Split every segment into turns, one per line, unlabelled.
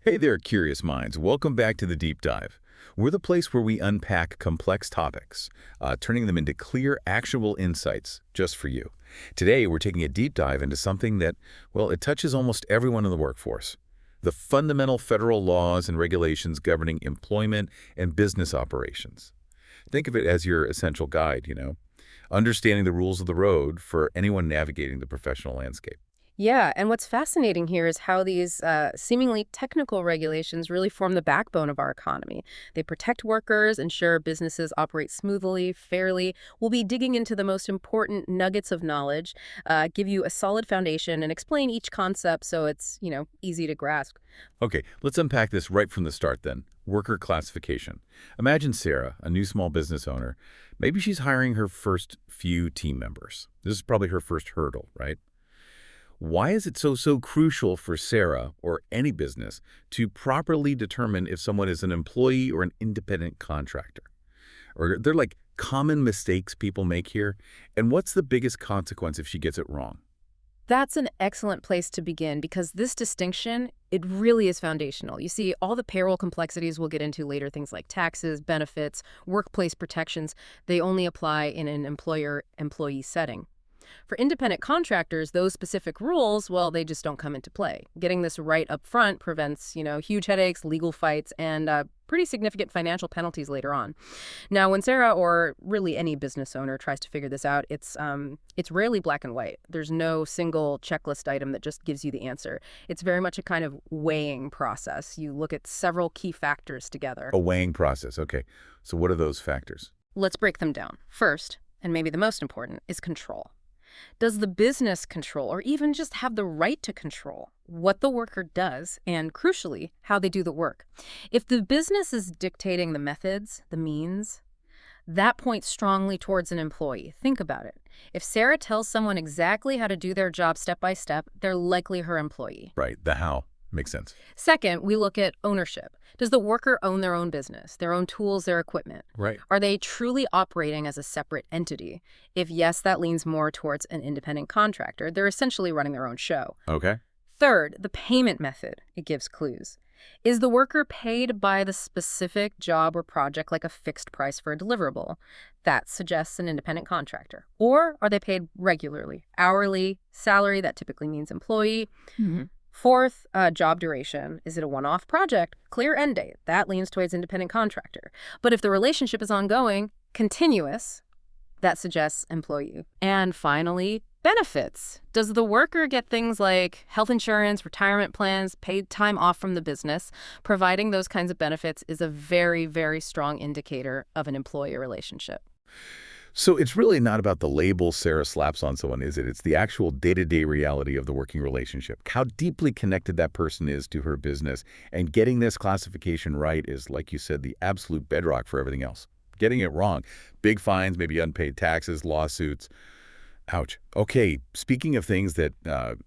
Hey there, curious minds. Welcome back to the Deep Dive. We're the place where we unpack complex topics, turning them into clear, actionable insights just for you. Today, we're taking a deep dive into something that, well, it touches almost everyone in the workforce. The fundamental federal laws and regulations governing employment and business operations. Think of it as your essential guide, understanding the rules of the road for anyone navigating the professional landscape.
Yeah, and what's fascinating here is how these seemingly technical regulations really form the backbone of our economy. They protect workers, ensure businesses operate smoothly, fairly. We'll be digging into the most important nuggets of knowledge, give you a solid foundation, and explain each concept so it's easy to grasp.
Okay, let's unpack this right from the start then. Worker classification. Imagine Sarah, a new small business owner. Maybe she's hiring her first few team members. This is probably her first hurdle, right? Why is it so crucial for Sarah or any business to properly determine if someone is an employee or an independent contractor? Or they're like common mistakes people make here? And what's the biggest consequence if she gets it wrong?
That's an excellent place to begin because this distinction, it really is foundational. You see, all the payroll complexities we'll get into later, things like taxes, benefits, workplace protections, they only apply in an employer-employee setting. For independent contractors, those specific rules, well, they just don't come into play. Getting this right up front prevents huge headaches, legal fights, and pretty significant financial penalties later on. Now, when Sarah or really any business owner tries to figure this out, it's rarely black and white. There's no single checklist item that just gives you the answer. It's very much a kind of weighing process. You look at several key factors together.
A weighing process. Okay, so what are those factors?
Let's break them down. First, and maybe the most important, is control. Does the business control or even just have the right to control what the worker does and, crucially, how they do the work? If the business is dictating the methods, the means, that points strongly towards an employee. Think about it. If Sarah tells someone exactly how to do their job step by step, they're likely her employee.
Right, the how. Makes sense.
Second, we look at ownership. Does the worker own their own business, their own tools, their equipment?
Right.
Are they truly operating as a separate entity? If yes, that leans more towards an independent contractor. They're essentially running their own show.
Okay.
Third, the payment method. It gives clues. Is the worker paid by the specific job or project, like a fixed price for a deliverable? That suggests an independent contractor. Or are they paid regularly? Hourly, salary, that typically means employee. Fourth, job duration. Is it a one-off project? Clear end date. That leans towards independent contractor. But if the relationship is ongoing, continuous, that suggests employee. And finally, benefits. Does the worker get things like health insurance, retirement plans, paid time off from the business? Providing those kinds of benefits is a very, very strong indicator of an employee relationship.
So it's really not about the label Sarah slaps on someone, is it? It's the actual day-to-day reality of the working relationship. How deeply connected that person is to her business. And getting this classification right is, like you said, the absolute bedrock for everything else. Getting it wrong, big fines, maybe unpaid taxes, lawsuits. Ouch. Okay, speaking of things that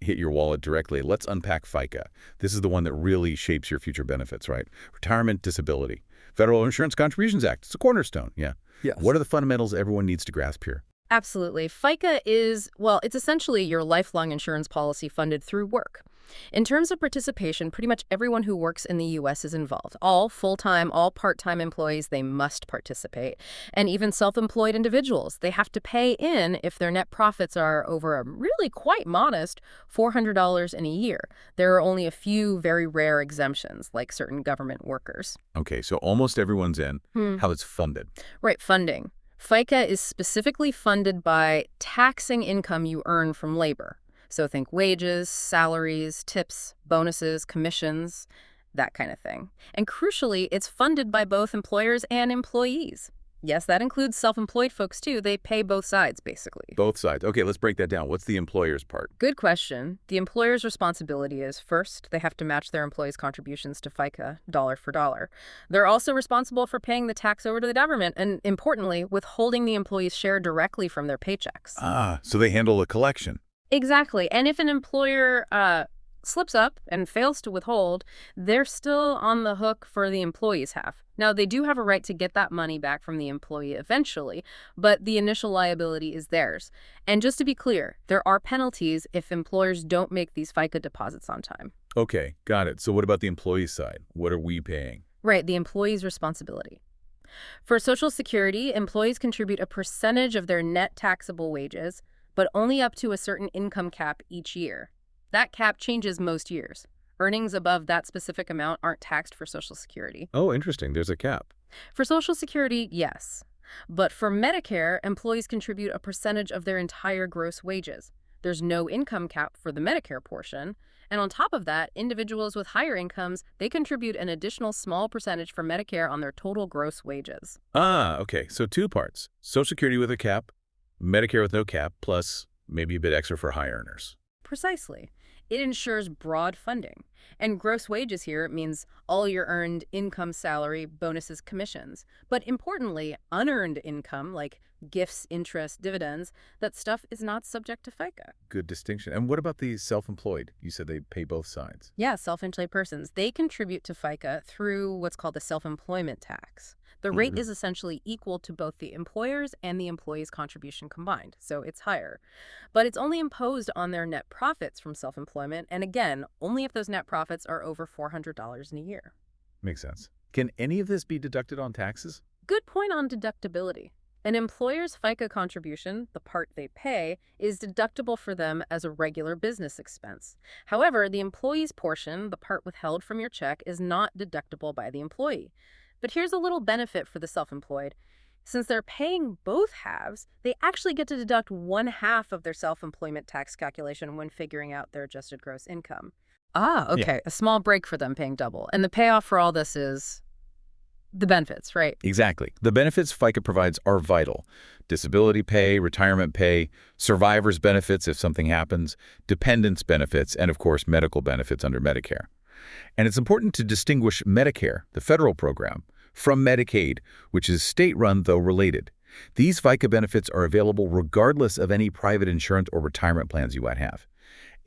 hit your wallet directly, let's unpack FICA. This is the one that really shapes your future benefits, right? Retirement, disability. Federal Insurance Contributions Act. It's a cornerstone, yeah.
Yes.
What are the fundamentals everyone needs to grasp here?
Absolutely. FICA is, well, it's essentially your lifelong insurance policy funded through work. In terms of participation, pretty much everyone who works in the U.S. is involved. All full-time, all part-time employees, they must participate. And even self-employed individuals, they have to pay in if their net profits are over a really quite modest $400 in a year. There are only a few very rare exemptions, like certain government workers.
Okay, so almost everyone's in. How it's funded.
Right, funding. FICA is specifically funded by taxing income you earn from labor. So think wages, salaries, tips, bonuses, commissions, that kind of thing. And crucially, it's funded by both employers and employees. Yes, that includes self-employed folks too. They pay both sides, basically.
Both sides. Okay, let's break that down. What's the employer's part?
Good question. The employer's responsibility is, first, they have to match their employees' contributions to FICA dollar for dollar. They're also responsible for paying the tax over to the government and, importantly, withholding the employee's share directly from their paychecks.
Ah, so they handle the collection.
Exactly. And if an employer slips up and fails to withhold, they're still on the hook for the employee's half. Now, they do have a right to get that money back from the employee eventually, but the initial liability is theirs. And just to be clear, there are penalties if employers don't make these FICA deposits on time.
Okay, got it. So what about the employee side? What are we paying?
Right, the employee's responsibility. For Social Security, employees contribute a percentage of their net taxable wages, but only up to a certain income cap each year. That cap changes most years. Earnings above that specific amount aren't taxed for Social Security.
Oh, interesting. There's a cap.
For Social Security, yes. But for Medicare, employees contribute a percentage of their entire gross wages. There's no income cap for the Medicare portion. And on top of that, individuals with higher incomes, they contribute an additional small percentage for Medicare on their total gross wages.
Ah, okay. So two parts. Social Security with a cap, Medicare with no cap, plus maybe a bit extra for high earners.
Precisely. It ensures broad funding. And gross wages here means all your earned income, salary, bonuses, commissions. But importantly, unearned income like gifts, interest, dividends, that stuff is not subject to FICA.
Good distinction. And what about the self-employed? You said they pay both sides.
Yeah, self-employed persons, they contribute to FICA through what's called the self-employment tax. The rate is essentially equal to both the employer's and the employee's contribution combined, so it's higher. But it's only imposed on their net profits from self-employment, and again, only if those net profits are over $400 in a year.
Makes sense. Can any of this be deducted on taxes?
Good point on deductibility. An employer's FICA contribution, the part they pay, is deductible for them as a regular business expense. However, the employee's portion, the part withheld from your check, is not deductible by the employee. But here's a little benefit for the self-employed. Since they're paying both halves, they actually get to deduct one half of their self-employment tax calculation when figuring out their adjusted gross income. Ah,
Yeah.
okay. A small break for them paying double. And the payoff for all this is the benefits, right?
Exactly. The benefits FICA provides are vital. Disability pay, retirement pay, survivor's benefits if something happens, dependents benefits, and of course medical benefits under Medicare. And it's important to distinguish Medicare, the federal program, from Medicaid, which is state-run though related. These FICA benefits are available regardless of any private insurance or retirement plans you might have.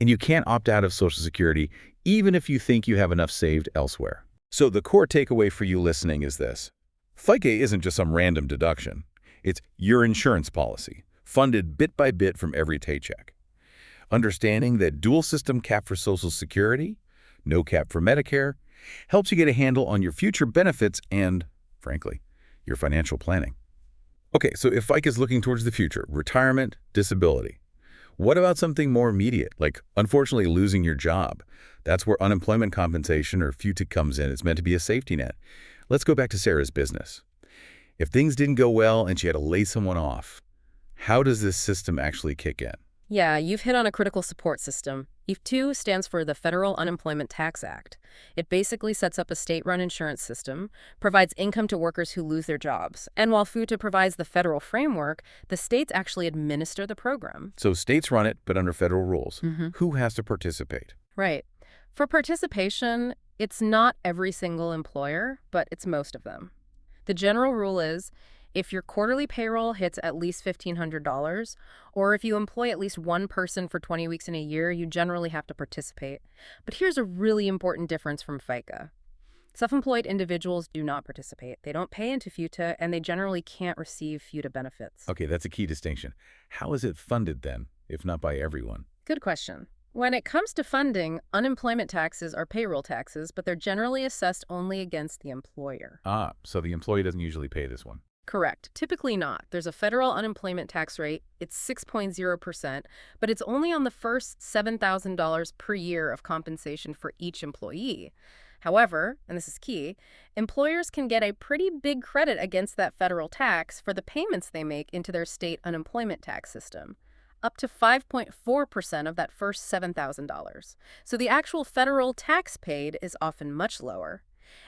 And you can't opt out of Social Security even if you think you have enough saved elsewhere. So the core takeaway for you listening is this. FICA isn't just some random deduction. It's your insurance policy, funded bit by bit from every paycheck. Understanding that dual system cap for Social Security, no cap for Medicare, helps you get a handle on your future benefits and, frankly, your financial planning. Okay, so if FICA is looking towards the future, retirement, disability, what about something more immediate, like unfortunately losing your job? That's where unemployment compensation or FUTA comes in. It's meant to be a safety net. Let's go back to Sarah's business. If things didn't go well and she had to lay someone off, how does this system actually kick in?
Yeah, you've hit on a critical support system. EF2 stands for the Federal Unemployment Tax Act. It basically sets up a state-run insurance system, provides income to workers who lose their jobs. And while FUTA provides the federal framework, the states actually administer the program.
So states run it, but under federal rules.
Mm-hmm.
Who has to participate?
Right. For participation, it's not every single employer, but it's most of them. The general rule is, if your quarterly payroll hits at least $1,500, or if you employ at least one person for 20 weeks in a year, you generally have to participate. But here's a really important difference from FICA. Self-employed individuals do not participate. They don't pay into FUTA, and they generally can't receive FUTA benefits.
Okay, that's a key distinction. How is it funded then, if not by everyone?
Good question. When it comes to funding, unemployment taxes are payroll taxes, but they're generally assessed only against the employer.
Ah, so the employee doesn't usually pay this one.
Correct. Typically not. There's a federal unemployment tax rate. It's 6.0%, but it's only on the first $7,000 per year of compensation for each employee. However, and this is key, employers can get a pretty big credit against that federal tax for the payments they make into their state unemployment tax system, up to 5.4% of that first $7,000. So the actual federal tax paid is often much lower.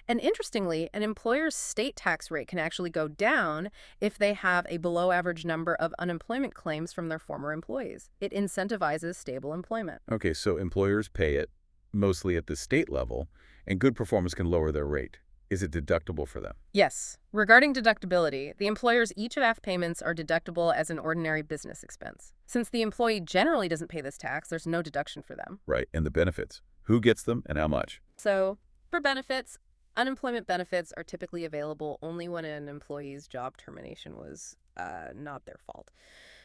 And interestingly, an employer's state tax rate can actually go down if they have a below-average number of unemployment claims from their former employees. It incentivizes stable employment.
Okay, so employers pay it, mostly at the state level, and good performance can lower their rate. Is it deductible for them?
Yes. Regarding deductibility, the employer's each of AF payments are deductible as an ordinary business expense. Since the employee generally doesn't pay this tax, there's no deduction for them.
Right, and the benefits. Who gets them and how much?
So, for benefits, unemployment benefits are typically available only when an employee's job termination was not their fault.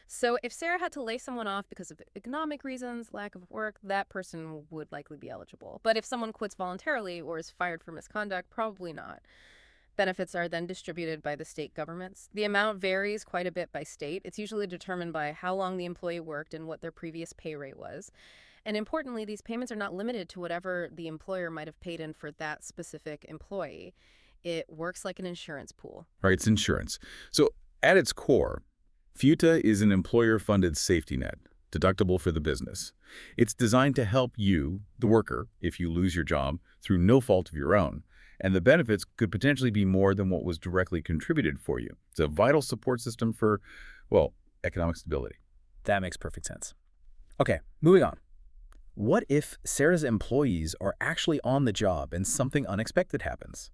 So if Sarah had to lay someone off because of economic reasons, lack of work, that person would likely be eligible. But if someone quits voluntarily or is fired for misconduct, probably not. Benefits are then distributed by the state governments. The amount varies quite a bit by state. It's usually determined by how long the employee worked and what their previous pay rate was. And importantly, these payments are not limited to whatever the employer might have paid in for that specific employee. It works like an insurance pool.
Right, it's insurance. So at its core, FUTA is an employer-funded safety net, deductible for the business. It's designed to help you, the worker, if you lose your job through no fault of your own. And the benefits could potentially be more than what was directly contributed for you. It's a vital support system for, well, economic stability.
That makes perfect sense. Okay, moving on. What if Sarah's employees are actually on the job and something unexpected happens?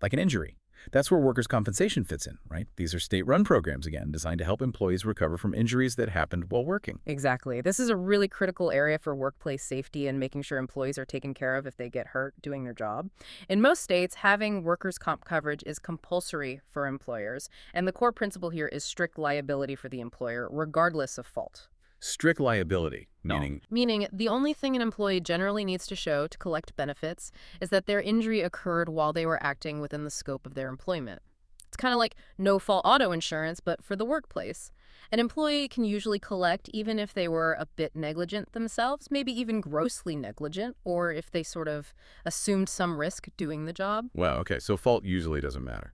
Like an injury. That's where workers' compensation fits in, right? These are state-run programs, again, designed to help employees recover from injuries that happened while working.
Exactly. This is a really critical area for workplace safety and making sure employees are taken care of if they get hurt doing their job. In most states, having workers' comp coverage is compulsory for employers, and the core principle here is strict liability for the employer, regardless of fault.
Strict liability, meaning
Meaning, the only thing an employee generally needs to show to collect benefits is that their injury occurred while they were acting within the scope of their employment. It's kind of like no-fault auto insurance, but for the workplace. An employee can usually collect even if they were a bit negligent themselves, maybe even grossly negligent, or if they sort of assumed some risk doing the job.
wow, okay, so fault usually doesn't matter.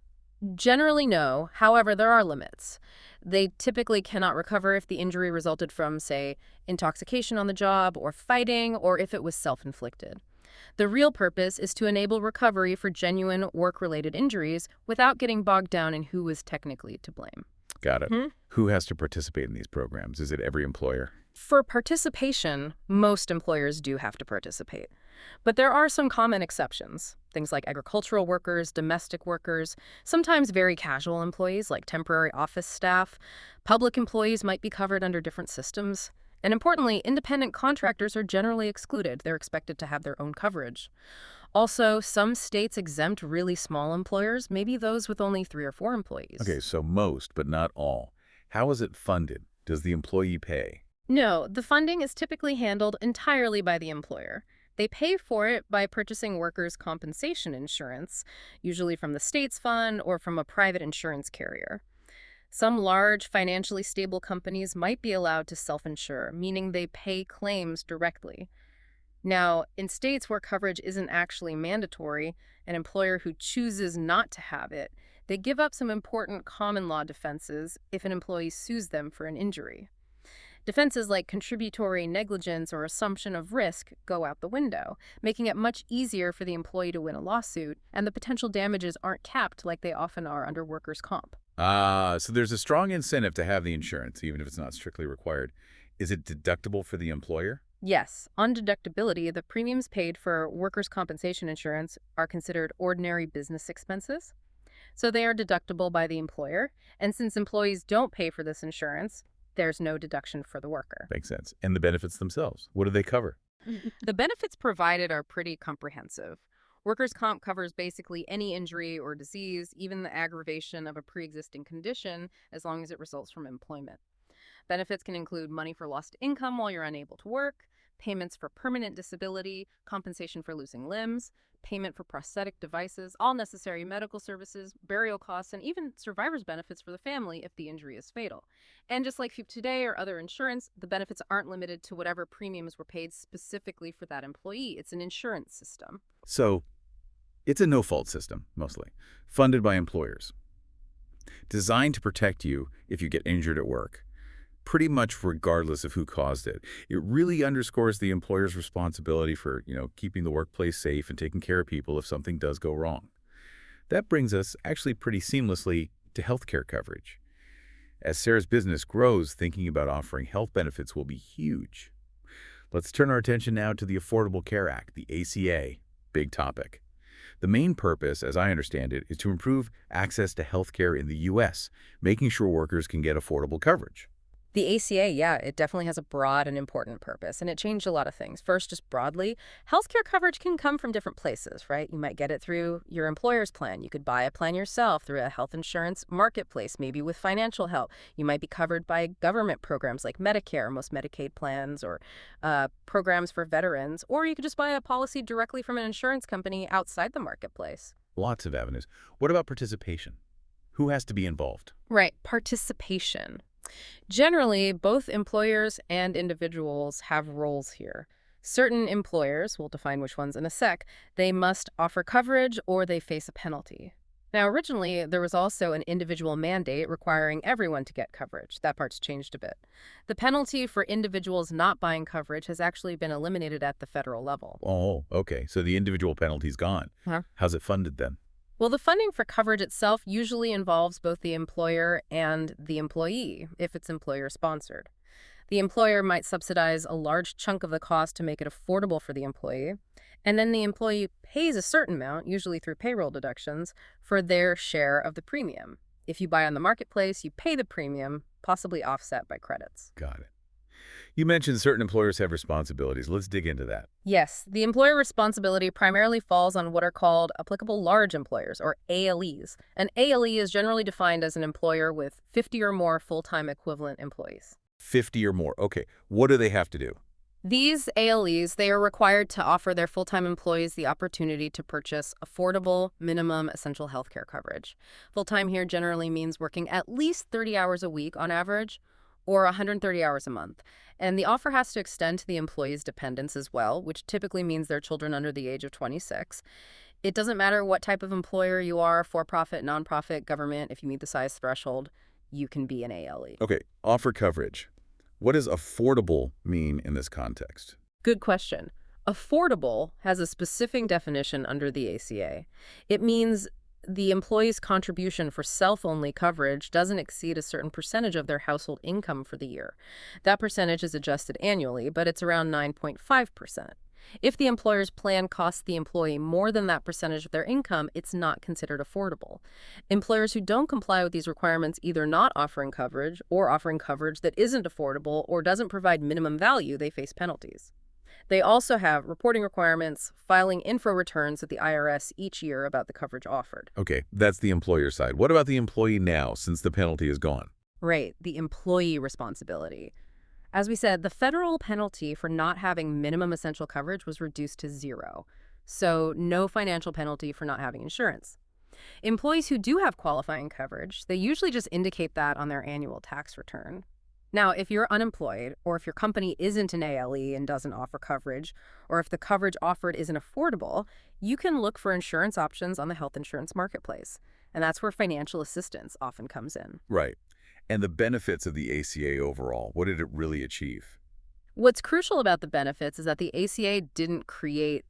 Generally, no. However, there are limits. They typically cannot recover if the injury resulted from, say, intoxication on the job or fighting, or if it was self-inflicted. The real purpose is to enable recovery for genuine work-related injuries without getting bogged down in who was technically to blame.
Got it. Who has to participate in these programs? Is it every employer?
For participation, most employers do have to participate. But there are some common exceptions. Things like agricultural workers, domestic workers, sometimes very casual employees like temporary office staff. Public employees might be covered under different systems. And importantly, independent contractors are generally excluded. They're expected to have their own coverage. Also, some states exempt really small employers, maybe those with only 3 or 4 employees.
Okay, so most, but not all. How is it funded? Does the employee pay?
No, the funding is typically handled entirely by the employer. They pay for it by purchasing workers' compensation insurance, usually from the state's fund or from a private insurance carrier. Some large, financially stable companies might be allowed to self-insure, meaning they pay claims directly. Now, in states where coverage isn't actually mandatory, an employer who chooses not to have it, they give up some important common law defenses if an employee sues them for an injury. Defenses like contributory negligence or assumption of risk go out the window, making it much easier for the employee to win a lawsuit, and the potential damages aren't capped like they often are under workers' comp.
So there's a strong incentive to have the insurance, even if it's not strictly required. Is it deductible for the employer?
Yes, on deductibility, the premiums paid for workers' compensation insurance are considered ordinary business expenses. So they are deductible by the employer, and since employees don't pay for this insurance, there's no deduction for the worker.
Makes sense. And the benefits themselves, what do they cover?
The benefits provided are pretty comprehensive. Workers' comp covers basically any injury or disease, even the aggravation of a pre-existing condition, as long as it results from employment. Benefits can include money for lost income while you're unable to work, payments for permanent disability, compensation for losing limbs, payment for prosthetic devices, all necessary medical services, burial costs, and even survivor's benefits for the family if the injury is fatal. And just like FUP Today or other insurance, the benefits aren't limited to whatever premiums were paid specifically for that employee. It's an insurance system.
So it's a no-fault system, mostly, funded by employers, designed to protect you if you get injured at work, pretty much regardless of who caused it. It really underscores the employer's responsibility for, keeping the workplace safe and taking care of people if something does go wrong. That brings us actually pretty seamlessly to healthcare coverage. As Sarah's business grows, thinking about offering health benefits will be huge. Let's turn our attention now to the Affordable Care Act, the ACA, big topic. The main purpose, as I understand it, is to improve access to healthcare in the U.S., making sure workers can get affordable coverage.
The ACA, yeah, it definitely has a broad and important purpose, and it changed a lot of things. First, just broadly, healthcare coverage can come from different places, right? You might get it through your employer's plan. You could buy a plan yourself through a health insurance marketplace, maybe with financial help. You might be covered by government programs like Medicare, most Medicaid plans, or programs for veterans, or you could just buy a policy directly from an insurance company outside the marketplace.
Lots of avenues. What about participation? Who has to be involved?
Right, participation. Generally, both employers and individuals have roles here. Certain employers, we'll define which ones in a sec, they must offer coverage or they face a penalty. Now, originally, there was also an individual mandate requiring everyone to get coverage. That part's changed a bit. The penalty for individuals not buying coverage has actually been eliminated at the federal level.
Oh, okay. So the individual penalty's gone.
Huh?
How's it funded then?
Well, the funding for coverage itself usually involves both the employer and the employee, if it's employer-sponsored. The employer might subsidize a large chunk of the cost to make it affordable for the employee, and then the employee pays a certain amount, usually through payroll deductions, for their share of the premium. If you buy on the marketplace, you pay the premium, possibly offset by credits.
Got it. You mentioned certain employers have responsibilities. Let's dig into that.
Yes, the employer responsibility primarily falls on what are called applicable large employers, or ALEs. An ALE is generally defined as an employer with 50 or more full-time equivalent employees.
50 or more. Okay. What do they have to do?
These ALEs, they are required to offer their full-time employees the opportunity to purchase affordable, minimum essential healthcare coverage. Full-time here generally means working at least 30 hours a week on average, or 130 hours a month. And the offer has to extend to the employee's dependents as well, which typically means their children under the age of 26. It doesn't matter what type of employer you are, for-profit, nonprofit, government, if you meet the size threshold, you can be an ALE.
Okay. Offer coverage. What does affordable mean in this context?
Good question. Affordable has a specific definition under the ACA. It means the employee's contribution for self-only coverage doesn't exceed a certain percentage of their household income for the year. That percentage is adjusted annually, but it's around 9.5%. If the employer's plan costs the employee more than that percentage of their income, it's not considered affordable. Employers who don't comply with these requirements, either not offering coverage or offering coverage that isn't affordable or doesn't provide minimum value, they face penalties. They also have reporting requirements, filing info returns with the IRS each year about the coverage offered.
Okay, that's the employer side. What about the employee now, since the penalty is gone?
Right, the employee responsibility. As we said, the federal penalty for not having minimum essential coverage was reduced to 0. So no financial penalty for not having insurance. Employees who do have qualifying coverage, they usually just indicate that on their annual tax return. Now, if you're unemployed, or if your company isn't an ALE and doesn't offer coverage, or if the coverage offered isn't affordable, you can look for insurance options on the health insurance marketplace. And that's where financial assistance often comes in.
Right. And the benefits of the ACA overall, what did it really achieve?
What's crucial about the benefits is that the ACA didn't create,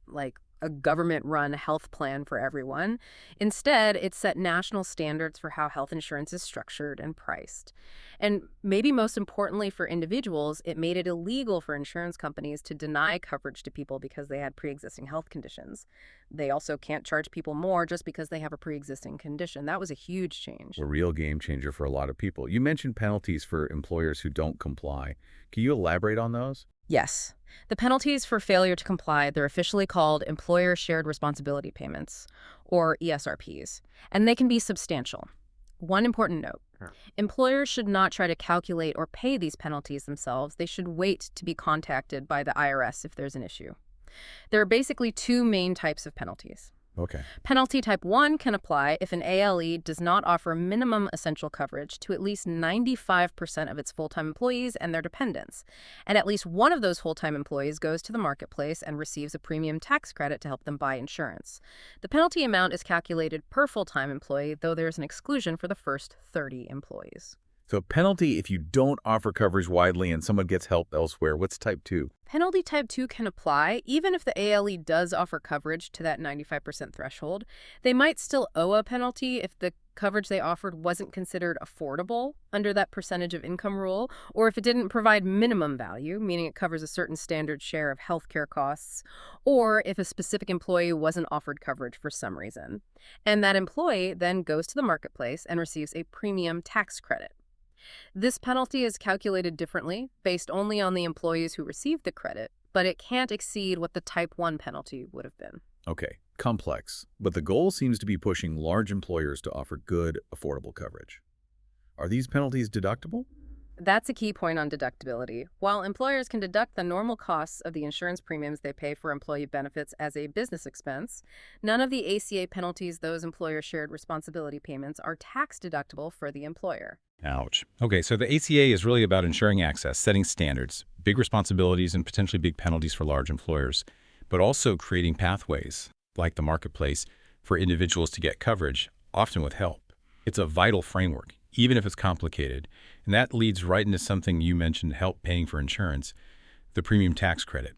a government-run health plan for everyone. Instead, it set national standards for how health insurance is structured and priced. And maybe most importantly for individuals, it made it illegal for insurance companies to deny coverage to people because they had pre-existing health conditions. They also can't charge people more just because they have a pre-existing condition. That was a huge change.
A real game changer for a lot of people. You mentioned penalties for employers who don't comply. Can you elaborate on those?
Yes. The penalties for failure to comply, they're officially called Employer Shared Responsibility Payments, or ESRPs, and they can be substantial. One important note. Employers should not try to calculate or pay these penalties themselves. They should wait to be contacted by the IRS if there's an issue. There are basically two main types of penalties.
Okay.
Penalty type 1 can apply if an ALE does not offer minimum essential coverage to at least 95% of its full-time employees and their dependents, and at least one of those full-time employees goes to the marketplace and receives a premium tax credit to help them buy insurance. The penalty amount is calculated per full-time employee, though there's an exclusion for the first 30 employees.
So penalty if you don't offer coverage widely and someone gets help elsewhere. What's type 2?
Penalty type 2 can apply even if the ALE does offer coverage to that 95% threshold. They might still owe a penalty if the coverage they offered wasn't considered affordable under that percentage of income rule, or if it didn't provide minimum value, meaning it covers a certain standard share of healthcare costs, or if a specific employee wasn't offered coverage for some reason. And that employee then goes to the marketplace and receives a premium tax credit. This penalty is calculated differently, based only on the employees who received the credit, but it can't exceed what the Type 1 penalty would have been.
Okay, complex, but the goal seems to be pushing large employers to offer good, affordable coverage. Are these penalties deductible?
That's a key point on deductibility. While employers can deduct the normal costs of the insurance premiums they pay for employee benefits as a business expense, none of the ACA penalties, those employer shared responsibility payments, are tax deductible for the employer.
Ouch. Okay, so the ACA is really about ensuring access, setting standards, big responsibilities, and potentially big penalties for large employers, but also creating pathways, like the marketplace, for individuals to get coverage, often with help. It's a vital framework, even if it's complicated. And that leads right into something you mentioned, help paying for insurance, the premium tax credit.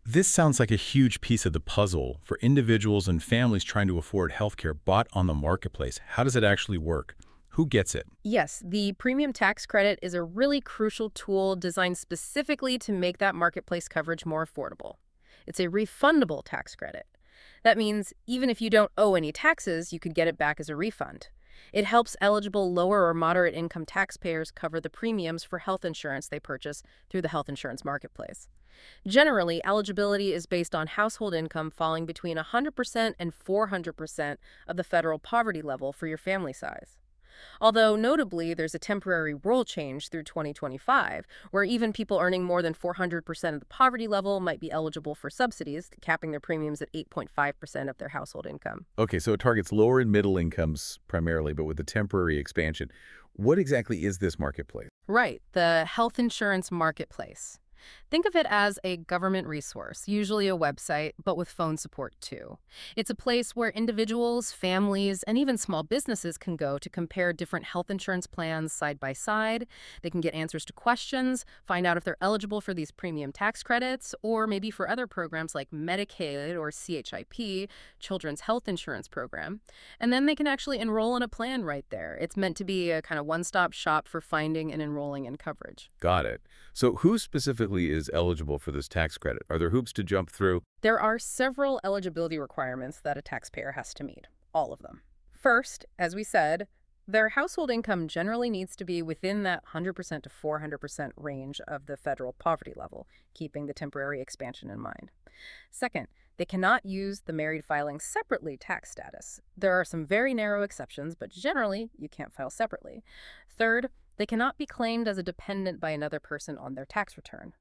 This sounds like a huge piece of the puzzle for individuals and families trying to afford healthcare bought on the marketplace. How does it actually work? Who gets it?
Yes, the premium tax credit is a really crucial tool designed specifically to make that marketplace coverage more affordable. It's a refundable tax credit. That means even if you don't owe any taxes, you could get it back as a refund. It helps eligible lower or moderate income taxpayers cover the premiums for health insurance they purchase through the health insurance marketplace. Generally, eligibility is based on household income falling between 100% and 400% of the federal poverty level for your family size. Although, notably, there's a temporary rule change through 2025, where even people earning more than 400% of the poverty level might be eligible for subsidies, capping their premiums at 8.5% of their household income.
Okay, so it targets lower and middle incomes primarily, but with a temporary expansion. What exactly is this marketplace?
Right, the health insurance marketplace. Think of it as a government resource, usually a website, but with phone support too. It's a place where individuals, families, and even small businesses can go to compare different health insurance plans side by side. They can get answers to questions, find out if they're eligible for these premium tax credits, or maybe for other programs like Medicaid or CHIP, Children's Health Insurance Program. And then they can actually enroll in a plan right there. It's meant to be a kind of one-stop shop for finding and enrolling in coverage.
Got it. So who specifically is eligible for this tax credit? Are there hoops to jump through?
There are several eligibility requirements that a taxpayer has to meet, all of them. First, as we said, their household income generally needs to be within that 100% to 400% range of the federal poverty level, keeping the temporary expansion in mind. Second, they cannot use the married filing separately tax status. There are some very narrow exceptions, but generally, you can't file separately. Third, they cannot be claimed as a dependent by another person on their tax return.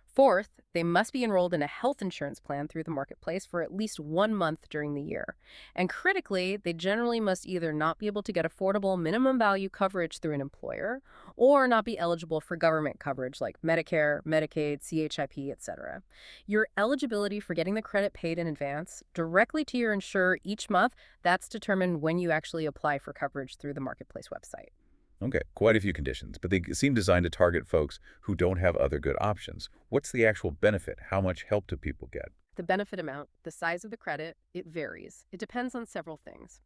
Fourth, they must be enrolled in a health insurance plan through the marketplace for at least 1 month during the year. And critically, they generally must either not be able to get affordable minimum value coverage through an employer or not be eligible for government coverage like Medicare, Medicaid, CHIP, etc. Your eligibility for getting the credit paid in advance directly to your insurer each month, that's determined when you actually apply for coverage through the marketplace website.
Okay, quite a few conditions, but they seem designed to target folks who don't have other good options. What's the actual benefit? How much help do people get?
The benefit amount, the size of the credit, it varies. It depends on several things.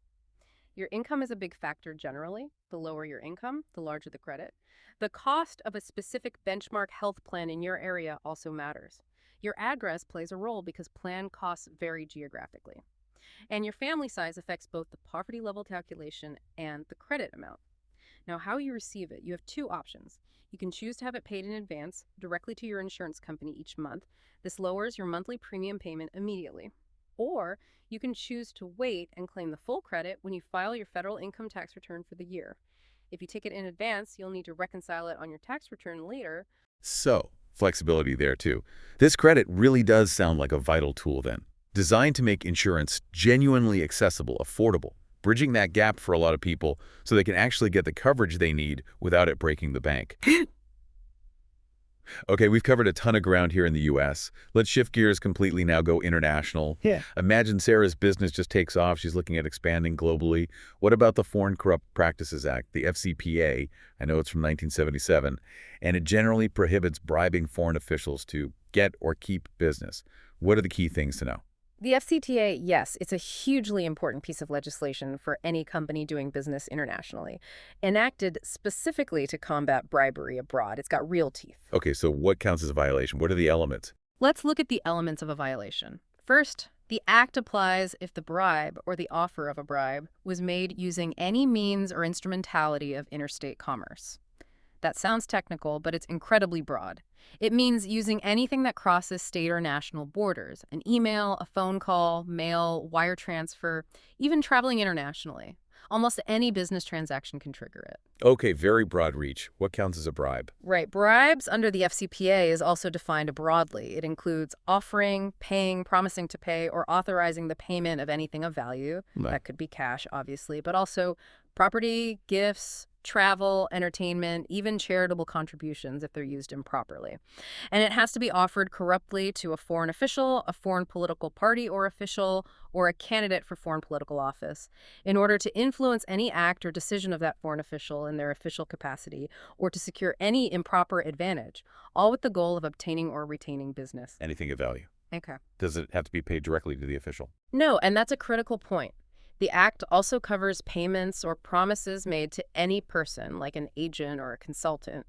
Your income is a big factor generally. The lower your income, the larger the credit. The cost of a specific benchmark health plan in your area also matters. Your address plays a role because plan costs vary geographically. And your family size affects both the poverty level calculation and the credit amount. Now, how you receive it, you have two options. You can choose to have it paid in advance directly to your insurance company each month. This lowers your monthly premium payment immediately. Or you can choose to wait and claim the full credit when you file your federal income tax return for the year. If you take it in advance, you'll need to reconcile it on your tax return later.
So, flexibility there too. This credit really does sound like a vital tool then, designed to make insurance genuinely accessible, affordable, bridging that gap for a lot of people so they can actually get the coverage they need without it breaking the bank. Okay, we've covered a ton of ground here in the U.S. Let's shift gears completely now, go international.
Yeah.
Imagine Sarah's business just takes off. She's looking at expanding globally. What about the Foreign Corrupt Practices Act, the FCPA? I know it's from 1977, and it generally prohibits bribing foreign officials to get or keep business. What are the key things to know?
The FCTA, yes, it's a hugely important piece of legislation for any company doing business internationally, enacted specifically to combat bribery abroad. It's got real teeth.
Okay, so what counts as a violation? What are the elements?
Let's look at the elements of a violation. First, the act applies if the bribe or the offer of a bribe was made using any means or instrumentality of interstate commerce. That sounds technical, but it's incredibly broad. It means using anything that crosses state or national borders, an email, a phone call, mail, wire transfer, even traveling internationally. Almost any business transaction can trigger it.
Okay, very broad reach. What counts as a bribe?
Right. Bribes under the FCPA is also defined broadly. It includes offering, paying, promising to pay, or authorizing the payment of anything of value.
Right.
That could be cash, obviously, but also property, gifts, travel, entertainment, even charitable contributions if they're used improperly. And it has to be offered corruptly to a foreign official, a foreign political party or official, or a candidate for foreign political office in order to influence any act or decision of that foreign official in their official capacity or to secure any improper advantage, all with the goal of obtaining or retaining business.
Anything of value.
Okay.
Does it have to be paid directly to the official?
No, and that's a critical point. The Act also covers payments or promises made to any person, like an agent or a consultant.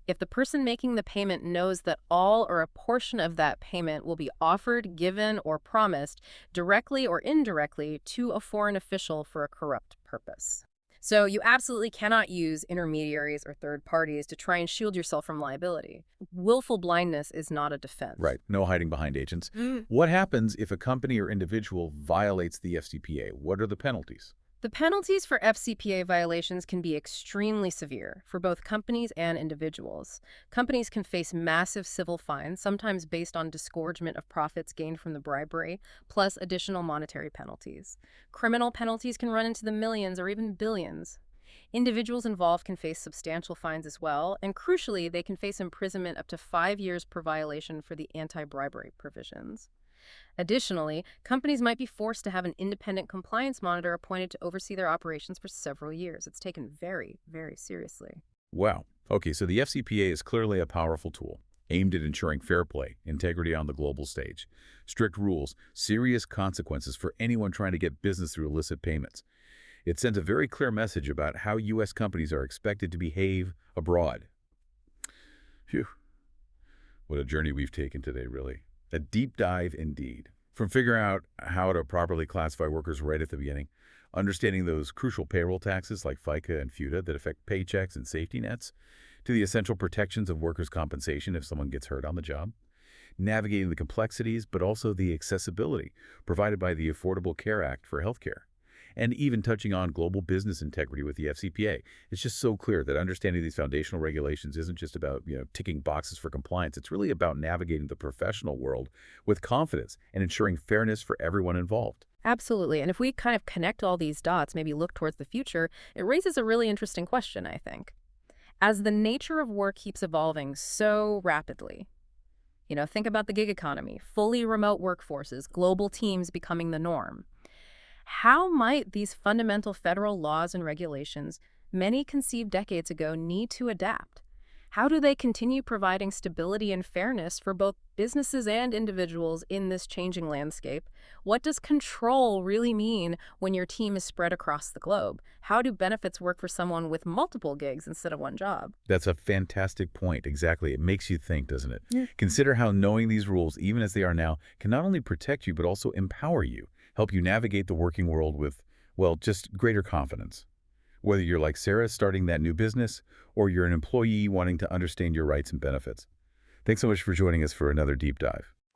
If the person making the payment knows that all or a portion of that payment will be offered, given, or promised directly or indirectly to a foreign official for a corrupt purpose. So you absolutely cannot use intermediaries or third parties to try and shield yourself from liability. Willful blindness is not a defense.
Right. No hiding behind agents.
Mm.
What happens if a company or individual violates the FCPA? What are the penalties?
The penalties for FCPA violations can be extremely severe for both companies and individuals. Companies can face massive civil fines, sometimes based on disgorgement of profits gained from the bribery, plus additional monetary penalties. Criminal penalties can run into the millions or even billions. Individuals involved can face substantial fines as well, and crucially, they can face imprisonment up to 5 years per violation for the anti-bribery provisions. Additionally, companies might be forced to have an independent compliance monitor appointed to oversee their operations for several years. It's taken very, very seriously.
Wow. Okay, so the FCPA is clearly a powerful tool aimed at ensuring fair play, integrity on the global stage. Strict rules, serious consequences for anyone trying to get business through illicit payments. It sends a very clear message about how U.S. companies are expected to behave abroad. Phew. What a journey we've taken today, really. A deep dive indeed. From figuring out how to properly classify workers right at the beginning, understanding those crucial payroll taxes like FICA and FUTA that affect paychecks and safety nets, to the essential protections of workers' compensation if someone gets hurt on the job, navigating the complexities but also the accessibility provided by the Affordable Care Act for healthcare, and even touching on global business integrity with the FCPA. It's just so clear that understanding these foundational regulations isn't just about, ticking boxes for compliance. It's really about navigating the professional world with confidence and ensuring fairness for everyone involved.
Absolutely. And if we kind of connect all these dots, maybe look towards the future, it raises a really interesting question, I think. As the nature of work keeps evolving so rapidly, think about the gig economy, fully remote workforces, global teams becoming the norm. How might these fundamental federal laws and regulations, many conceived decades ago, need to adapt? How do they continue providing stability and fairness for both businesses and individuals in this changing landscape? What does control really mean when your team is spread across the globe? How do benefits work for someone with multiple gigs instead of one job?
That's a fantastic point. Exactly. It makes you think, doesn't it?
Yeah.
Consider how knowing these rules, even as they are now, can not only protect you but also empower you, help you navigate the working world with, just greater confidence. Whether you're like Sarah starting that new business or you're an employee wanting to understand your rights and benefits. Thanks so much for joining us for another deep dive.